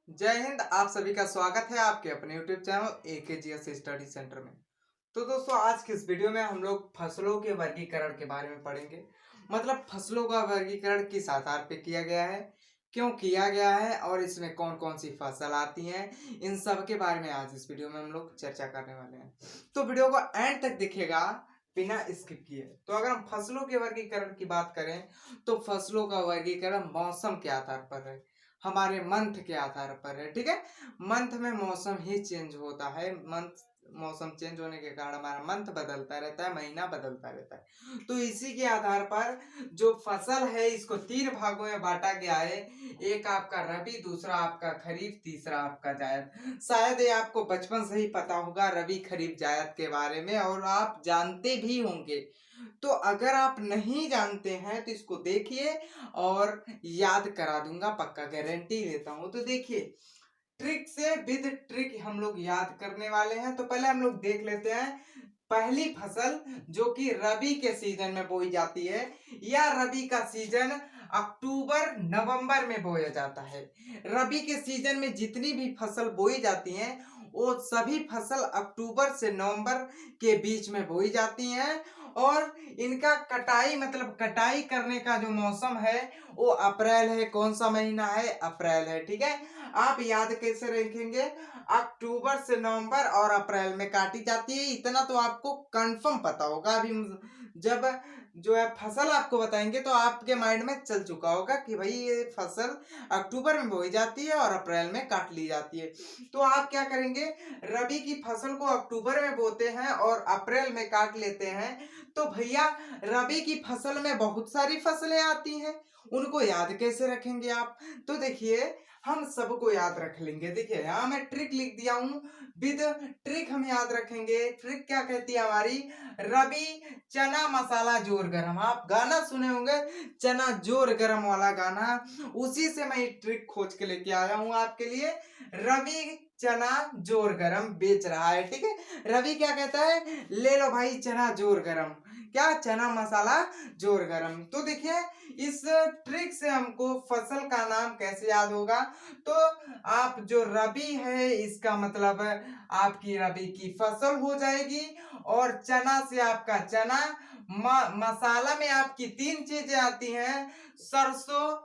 जय हिंद। आप सभी का स्वागत है आपके अपने YouTube channel AKGS study centre में। तो दोस्तों, आज की इस वीडियो में हम लोग फसलों के वर्गीकरण के बारे में पढ़ेंगे। मतलब फसलों का वर्गीकरण किस आधार पे किया गया है, क्यों किया गया है और इसमें कौन कौन सी फसल आती हैं, इन सब के बारे में आज इस वीडियो में हम लोग चर्चा करने वाले हैं। तो वीडियो को एंड तक देखिएगा बिना स्किप किए। तो अगर हम फसलों के वर्गीकरण की बात करें तो फसलों का वर्गीकरण मौसम के आधार पर है, हमारे मंथ के आधार पर है। ठीक है, मंथ में मौसम ही चेंज होता है। मौसम चेंज होने के कारण हमारा मंथ बदलता रहता है, महीना बदलता रहता है। तो इसी के आधार पर जो फसल है इसको तीन भागों में बांटा गया है। एक आपका रबी, दूसरा आपका खरीफ, तीसरा आपका जायद। शायद ये आपको बचपन से ही पता होगा रबी खरीफ जायद के बारे में, और आप जानते भी होंगे। तो अगर आप नहीं जानते हैं तो इसको देखिए और याद करा दूंगा, पक्का गारंटी लेता हूं। तो देखिए, ट्रिक से विद ट्रिक हम लोग याद करने वाले हैं। तो पहले हम लोग देख लेते हैं पहली फसल जो कि रबी के सीजन में बोई जाती है, या रबी का सीजन अक्टूबर नवंबर में बोया जाता है। रबी के सीजन में जितनी भी फसल बोई जाती हैं वो सभी फसल अक्टूबर से नवंबर के बीच में बोई जाती हैं, और इनका कटाई मतलब कटाई करने का जो मौसम है वो अप्रैल है। कौन सा महीना है? अप्रैल है। ठीक है, आप याद कैसे रखेंगे? अक्टूबर से नवंबर और अप्रैल में काटी जाती है, इतना तो आपको कंफर्म पता होगा। अभी जब जो है फसल आपको बताएंगे तो आपके माइंड में चल चुका होगा कि भाई ये फसल अक्टूबर में बोई जाती है और अप्रैल में काट ली जाती है। तो आप क्या करेंगे, रबी की फसल को अक्टूबर में बोते हैं और अप्रैल में काट लेते हैं। तो भैया, रबी की फसल में बहुत सारी फसलें आती हैं, उनको याद कैसे रखेंगे आप? तो देखिए, हम सबको याद रख लेंगे। देखिए, यहाँ मैं ट्रिक लिख दिया हूँ, विद ट्रिक हम याद रखेंगे। ट्रिक क्या कहती है हमारी? रबी चना मसाला जोर गरम। आप गाना सुने होंगे, चना जोर गरम वाला गाना, उसी से मैं ये ट्रिक खोज के लेके आया हूँ आपके लिए। रबी चना जोर गरम बेच रहा है। ठीक है, रवि क्या कहता है? ले लो भाई चना जोर गरम, क्या चना मसाला जोर गरम। तो देखिए, इस ट्रिक से हमको फसल का नाम कैसे याद होगा? तो आप जो रबी है इसका मतलब आपकी रबी की फसल हो जाएगी, और चना से आपका चना, मसाला में आपकी तीन चीजें आती हैं, सरसों,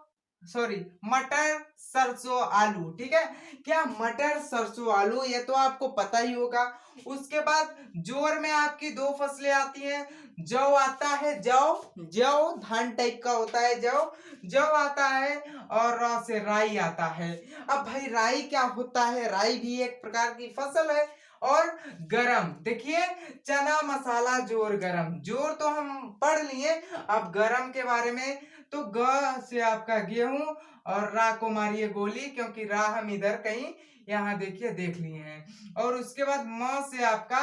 सॉरी, मटर, सरसों, आलू। ठीक है, क्या मटर, सरसों, आलू, ये तो आपको पता ही होगा। उसके बाद जोर में आपकी दो फसलें आती हैं, जौ आता है, जौ, जौ धान टाइप का होता है, जौ, जौ आता है, और रौ से राई आता है। अब भाई राई क्या होता है? राई भी एक प्रकार की फसल है। और गरम, देखिए, चना मसाला जोर गरम, जोर तो हम पढ़ लिए, अब गरम के बारे में। तो ग से आपका गेहूं, और रा को मारिए गोली, क्योंकि रा हम इधर कहीं यहाँ देखिए देख लिए हैं। और उसके बाद म से आपका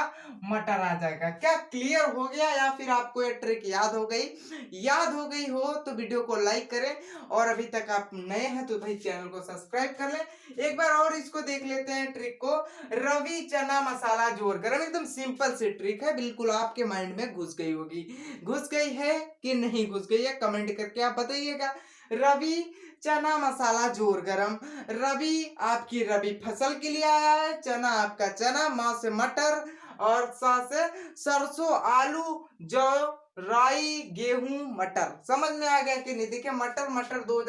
मटर आ जाएगा। क्या क्लियर हो गया, या फिर आपको ये ट्रिक याद हो गई? याद हो गई हो तो वीडियो को लाइक करें, और अभी तक आप नए हैं तो भाई चैनल को सब्सक्राइब कर लें। एक बार और इसको देख लेते हैं ट्रिक को। रवि चना मसाला जोर गरम, एकदम सिंपल सी ट्रिक है, बिल्कुल आपके माइंड में घुस गई होगी। घुस गई है कि नहीं घुस गई है, कमेंट करके आप बताइएगा। रवि चना मसाला जोर गरम, रबी आपकी रबी फसल के लिए आया है, चना आपका चना, माँ से मटर, और सा से सरसों, आलू, जौ, राई, गेहूं, मटर। समझ में आ गया कि नहीं? देखिए, मटर मटर दो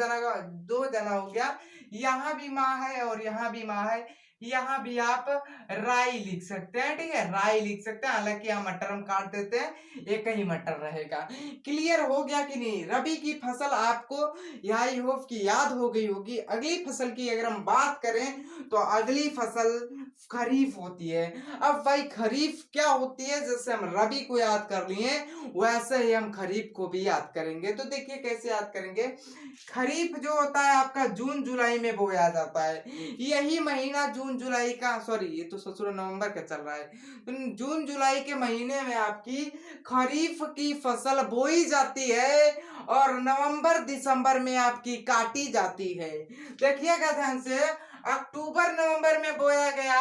जना हो गया, यहाँ भी माँ है और यहाँ भी माँ है, यहाँ भी आप राई लिख सकते हैं। ठीक है, राई लिख सकते हैं, हालांकि यहाँ मटर हम काट देते हैं, एक ही मटर रहेगा। क्लियर हो गया कि नहीं? रबी की फसल आपको आई होप की याद हो गई होगी। अगली फसल की अगर हम बात करें तो अगली फसल खरीफ होती है। अब भाई खरीफ क्या होती है? जैसे हम रबी को याद कर लिए वैसे ही हम खरीफ को भी याद करेंगे। तो देखिए कैसे याद करेंगे। खरीफ जो होता है आपका जून जुलाई में बोया जाता है। यही महीना जून जुलाई का, सॉरी ये तो ससुर नवंबर का चल रहा है, तो जून जुलाई के महीने में आपकी खरीफ की फसल बोई जाती है, और नवंबर दिसंबर में आपकी काटी जाती है। देखिएगा ध्यान से, अक्टूबर नवंबर में बोया गया,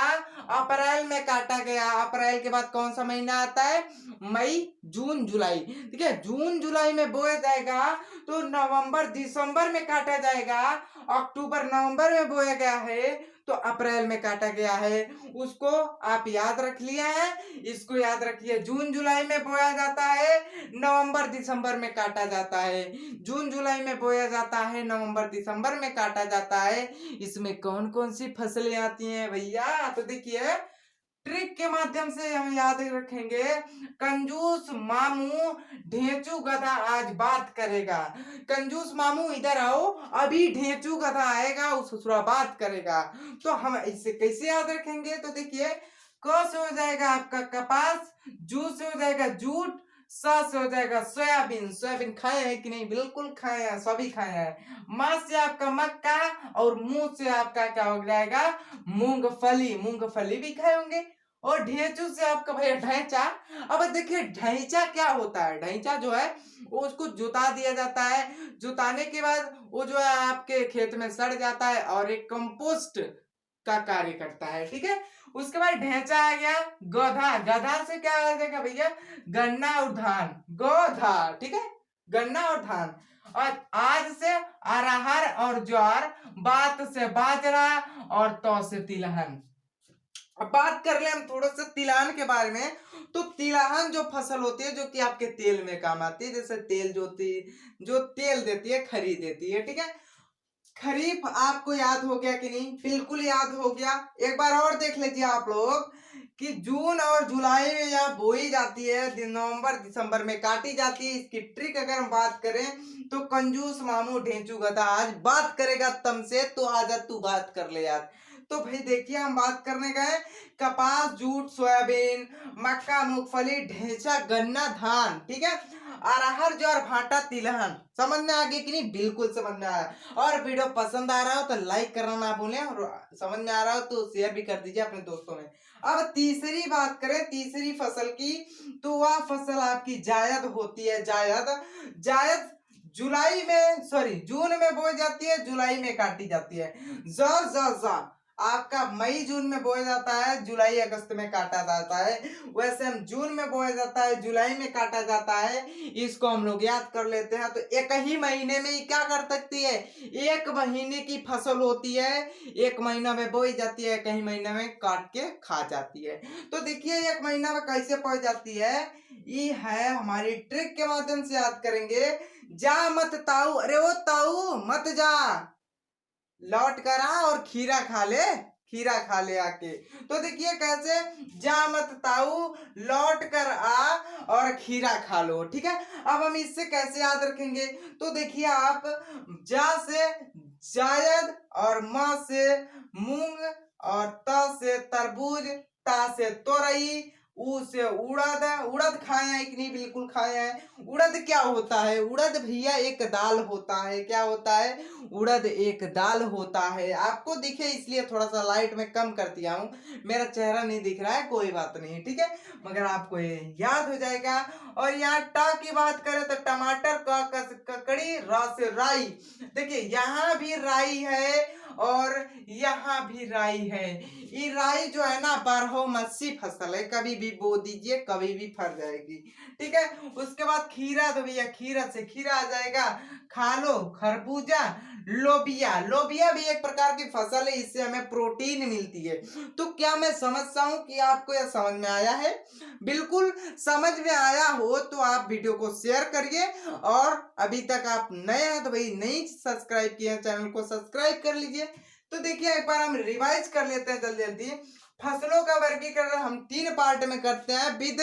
अप्रैल में काटा गया। अप्रैल के बाद कौन सा महीना आता है? मई, जून, जुलाई। ठीक है, जून जुलाई में बोया जाएगा, तो नवंबर दिसंबर में काटा जाएगा। अक्टूबर नवंबर में बोया गया है तो अप्रैल में काटा गया है, उसको आप याद रख लिया है। इसको याद रखिए, जून जुलाई में बोया जाता है, नवंबर दिसंबर में काटा जाता है। जून जुलाई में बोया जाता है, नवंबर दिसंबर में काटा जाता है। इसमें कौन कौन सी फसलें आती हैं भैया, तो देखिए ट्रिक के माध्यम से हम याद रखेंगे। कंजूस मामू ढेंचू गधा आज बात करेगा। कंजूस मामू इधर आओ, अभी ढेंचू गधा आएगा, उस ससुरा बात करेगा। तो हम इसे कैसे याद रखेंगे, तो देखिए क से हो जाएगा आपका कपास, जू से हो जाएगा जूट, स से हो जाएगा सोयाबीन। सोयाबीन खाए हैं कि नहीं, बिल्कुल खाए हैं, सभी खाए हैं। माँ से आपका मक्का और मुंह से आपका क्या हो जाएगा, मूंगफली। मूंगफली भी खाए होंगे। और ढेंचू से आपका भैया ढैंचा। अब देखिए ढैंचा क्या होता है, ढैंचा जो है वो उसको जुता दिया जाता है। जुताने के बाद वो जो है आपके खेत में सड़ जाता है और एक कंपोस्ट का कार्य करता है, ठीक है। उसके बाद ढैंचा आ गया। गधा, गधा से क्या आ जाएगा भैया, गन्ना और धान, गधा, ठीक है, गन्ना और धान। और आज से अरहर और ज्वार, बात से बाजरा और तौ से तिलहन। अब बात कर ले हम थोड़ा सा तिलहन के बारे में। तो तिलहन जो फसल होती है जो कि आपके तेल में काम आती है, जैसे तेल जो तेल देती है, खरी देती है, ठीक है। खरीफ आपको याद हो गया कि नहीं, बिल्कुल याद हो गया। एक बार और देख लीजिए आप लोग कि जून और जुलाई में यह बोई जाती है, नवंबर दिसंबर में काटी जाती है। इसकी ट्रिक अगर हम बात करें तो कंजूस मामू ढेंचू गधा आज बात करेगा तम से, तो आजा तू बात कर ले यार। तो भाई देखिए हम बात करने गए कपास, जूट, सोयाबीन, मक्का, मूंगफली, ढेंचा, गन्ना, धान, ठीक है। अरहर, ज्वार, भाटा, तिलहन। समझ में आ गई कि नहीं, बिल्कुल समझ में आया। और वीडियो पसंद आ रहा हो तो लाइक करना ना भूलें, और समझ में आ रहा हो तो शेयर भी कर दीजिए अपने दोस्तों में। अब तीसरी बात करें, तीसरी फसल की, तो वह फसल आपकी जायद होती है। जायद, जायद जुलाई में, सॉरी जून में बोई जाती है, जुलाई में काटी जाती है। जा आपका मई जून में बोया जाता है, जुलाई अगस्त में काटा जाता है। वैसे हम जून में बोया जाता है, जुलाई में काटा जाता है। इसको हम लोग याद कर लेते हैं। तो एक ही महीने में ही क्या कर सकती है, एक महीने की फसल होती है, एक महीना में बोई जाती है, एक ही महीना में काट के खा जाती है। तो देखिए एक महीना में कैसे बोई जाती है, ये है हमारी ट्रिक के माध्यम से याद करेंगे। जा मत ताऊ, अरे वो ताऊ मत जा, लौट कर आ और खीरा खा ले, खीरा खा ले आके। तो देखिए कैसे, जा मत ताऊ, लौट कर आ और खीरा खा लो, ठीक है। अब हम इससे कैसे याद रखेंगे, तो देखिए आप जा से जायद, और म से मूंग, और त से तरबूज, ता से तोरई, ऊ से उड़द। उड़द खाए हैं कि नहीं, बिल्कुल खाए हैं। उड़द क्या होता है, उड़द भैया एक दाल होता है। क्या होता है, उड़द एक दाल होता है। आपको दिखे इसलिए थोड़ा सा लाइट में कम कर दिया हूँ, मेरा चेहरा नहीं दिख रहा है, कोई बात नहीं, ठीक है, मगर आपको ये याद हो जाएगा। और यहाँ टा की बात करें तो टमाटर का ककड़ी, रा से राई। देखिए यहाँ भी राई है और यहाँ भी राई है। ये राई जो है ना बारहमासी फसल है, कभी भी बो दीजिए कभी भी फर जाएगी, ठीक है। उसके बाद खीरा, तो भैया खीरा से खीरा आ जाएगा। खा लो, खरबूजा, लोबिया। लोबिया भी एक प्रकार की फसल है, इससे हमें प्रोटीन मिलती है। तो क्या मैं समझता हूँ कि आपको यह समझ में आया है, बिल्कुल समझ में आया हो तो आप वीडियो को शेयर करिए। और अभी तक आप नए हैं तो भाई नहीं सब्सक्राइब किए चैनल को सब्सक्राइब कर लीजिए। तो देखिए एक बार हम रिवाइज कर लेते हैं जल्दी जल्दी। फसलों का वर्गीकरण हम 3 पार्ट में करते हैं विद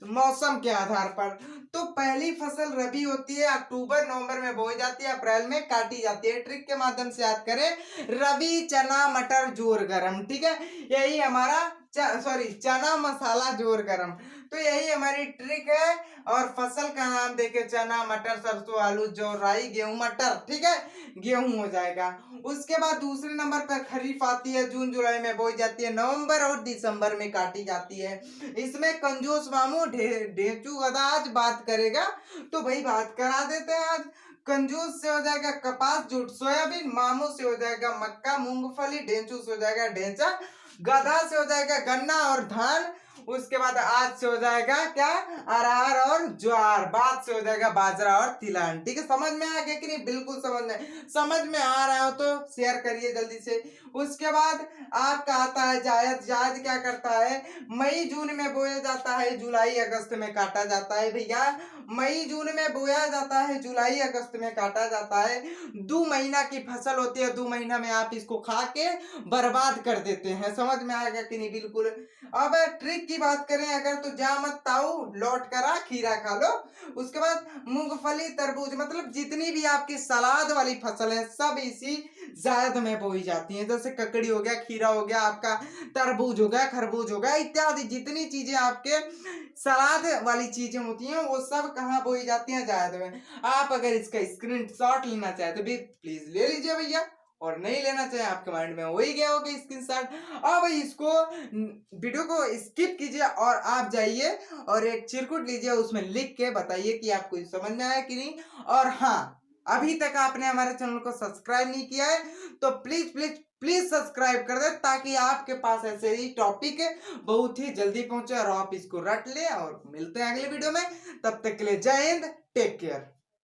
मौसम के आधार पर। तो पहली फसल रबी होती है, अक्टूबर नवंबर में बोई जाती है, अप्रैल में काटी जाती है। ट्रिक के माध्यम से याद करें, रबी, चना, मटर, जोर गरम, ठीक है। यही हमारा सॉरी चना, मसाला, जोर गरम। तो यही हमारी ट्रिक है। और फसल का नाम देके चना, मटर, सरसों, आलू, जौ, राई, गेहूं, मटर, ठीक है, गेहूं हो जाएगा। उसके बाद दूसरे नंबर पर खरीफ आती है, जून जुलाई में बोई जाती है, नवंबर और दिसंबर में काटी जाती है। इसमें कंजूस मामू ढेंचू गधा आज बात करेगा, तो भाई बात करा देते हैं आज। कंजूस से हो जाएगा कपास, जूट, सोयाबीन, मामू से हो जाएगा मक्का, मूंगफली, ढेंचू से हो जाएगा ढेंचा, गधा से हो जाएगा गन्ना और धान। उसके बाद आज से हो जाएगा क्या, अरहर और ज्वार, बाद से हो जाएगा बाजरा और तिलहन। ठीक है, समझ में आ गया कि नहीं? बिल्कुल समझ में आ रहा हो तो शेयर करिए जल्दी से। उसके बाद आपका आता है जायद। जायद क्या करता है, मई जून में बोया जाता है, जुलाई अगस्त में काटा जाता है भैया। मई जून में बोया जाता है, जुलाई अगस्त में काटा जाता है। 2 महीना की फसल होती है, 2 महीना में आप इसको खा के बर्बाद कर देते हैं। समझ में आ गया कि नहीं? बिल्कुल। अब ट्रिक की बात करें अगर तो जा मत ताऊ, लौट करा खीरा खा लो। उसके बाद मूंगफली, तरबूज, मतलब जितनी भी आपकी सलाद वाली फसल है सब इसी जायद में बोई जाती है। जैसे ककड़ी हो गया, खीरा हो गया, आपका तरबूज हो गया, खरबूज हो गया, इत्यादि जितनी चीजें आपके सलाद वाली चीजें होती हैं वो सब कहाँ बोई जाती हैं, जायद में। आप अगर इसका स्क्रीनशॉट लेना चाहे तो भी प्लीज ले लीजिए भैया, और नहीं लेना चाहे आपके माइंड में हो ही गया होगा स्क्रीनशॉट। अब इसको वीडियो को स्किप कीजिए और आप जाइए और एक चिरकुट लीजिए, उसमें लिख के बताइए कि आपको समझ में आया कि नहीं। और हाँ, अभी तक आपने हमारे चैनल को सब्सक्राइब नहीं किया है तो प्लीज प्लीज प्लीज सब्सक्राइब कर दे, ताकि आपके पास ऐसे ही टॉपिक बहुत ही जल्दी पहुंचे और आप इसको रट ले। और मिलते हैं अगले वीडियो में, तब तक के लिए जय हिंद, टेक केयर।